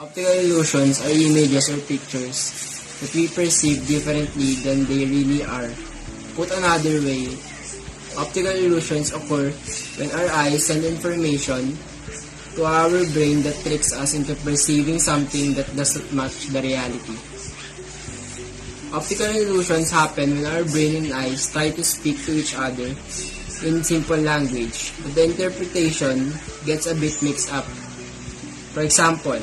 Optical illusions are images or pictures that we perceive differently than they really are. Put another way, optical illusions occur when our eyes send information to our brain that tricks us into perceiving something that doesn't match the reality. Optical illusions happen when our brain and eyes try to speak to each other in simple language, but the interpretation gets a bit mixed up. For example,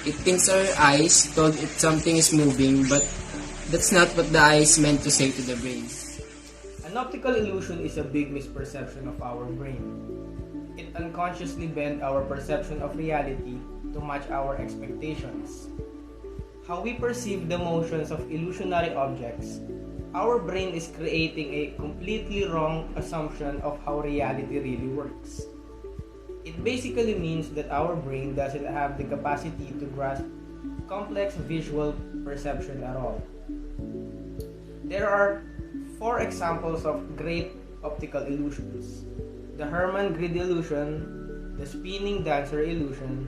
it thinks our eyes told it something is moving, but that's not what the eyes meant to say to the brain. An optical illusion is a big misperception of our brain. It unconsciously bends our perception of reality to match our expectations. How we perceive the motions of illusionary objects, our brain is creating a completely wrong assumption of how reality really works. It basically means that our brain doesn't have the capacity to grasp complex visual perception at all. There are 4 examples of great optical illusions: the Hermann grid illusion, the spinning dancer illusion,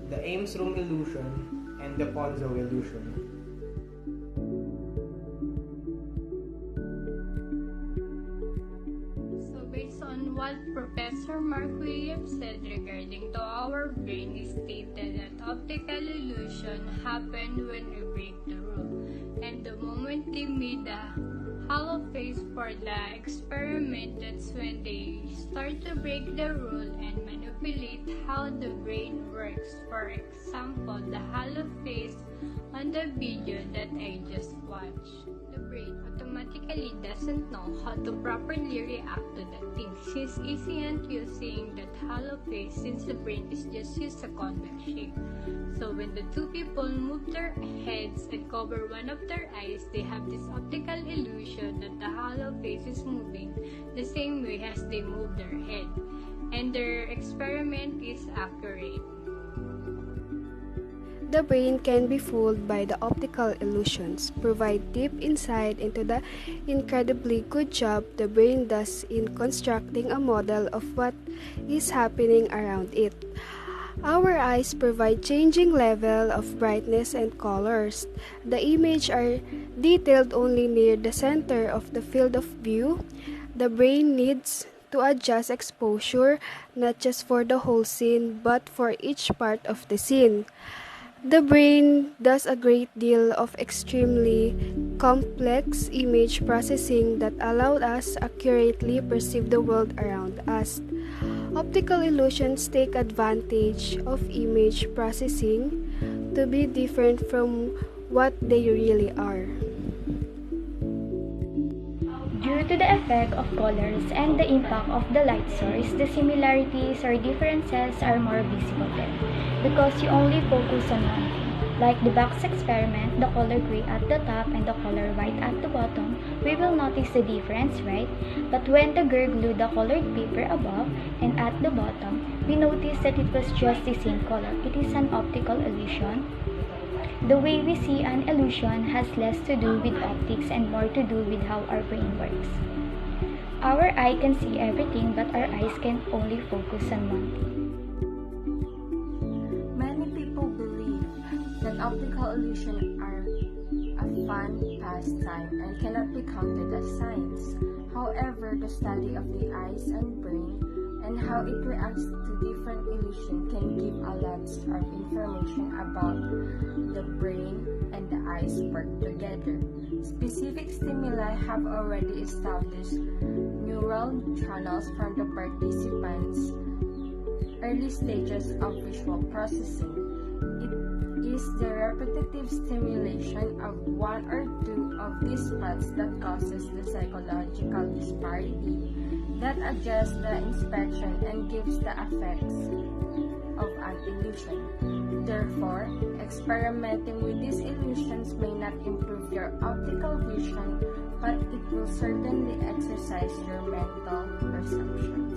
the Ames room illusion, and the Ponzo illusion. So based on what Professor Mark Williams said regarding to our brain, he stated that optical illusion happen when we break the rule. And the moment they made the hollow face for the experiment, that's when they start to break the rule and manipulate how the brain works. For example, the hollow face on the video that I just watched. The brain automatically doesn't know how to properly react to the thing since it isn't using that hollow face, since the brain is just used a convex shape. So when the two people move their heads and cover one of their eyes, they have this optical illusion that the hollow face is moving the same way as they move their head, and their experiment is accurate. The brain can be fooled by the optical illusions, provide deep insight into the incredibly good job the brain does in constructing a model of what is happening around it. Our eyes provide changing level of brightness and colors. The images are detailed only near the center of the field of view. The brain needs to adjust exposure not just for the whole scene but for each part of the scene. The brain does a great deal of extremely complex image processing that allows us accurately perceive the world around us. Optical illusions take advantage of image processing to be different from what they really are. Due to the effect of colors and the impact of the light source, the similarities or differences are more visible then, because you only focus on one thing. Like the box experiment, the color gray at the top and the color white at the bottom, we will notice the difference, right? But when the girl glued the colored paper above and at the bottom, we noticed that it was just the same color. It is an optical illusion. The way we see an illusion has less to do with optics and more to do with how our brain works. Our eye can see everything, but our eyes can only focus on one thing. Many people believe that optical illusions are a fun pastime and cannot be counted as science. However, the study of the eyes and brain and how it reacts to different illusions can give a lot of information about the brain and the eyes work together. Specific stimuli have already established neural channels from the participants' early stages of visual processing. It is the repetitive stimulation of one or two of these paths that causes the psychological disparity that adjusts the inspection and gives the effects of an illusion. Therefore, experimenting with these illusions may not improve your optical vision, but it will certainly exercise your mental perception.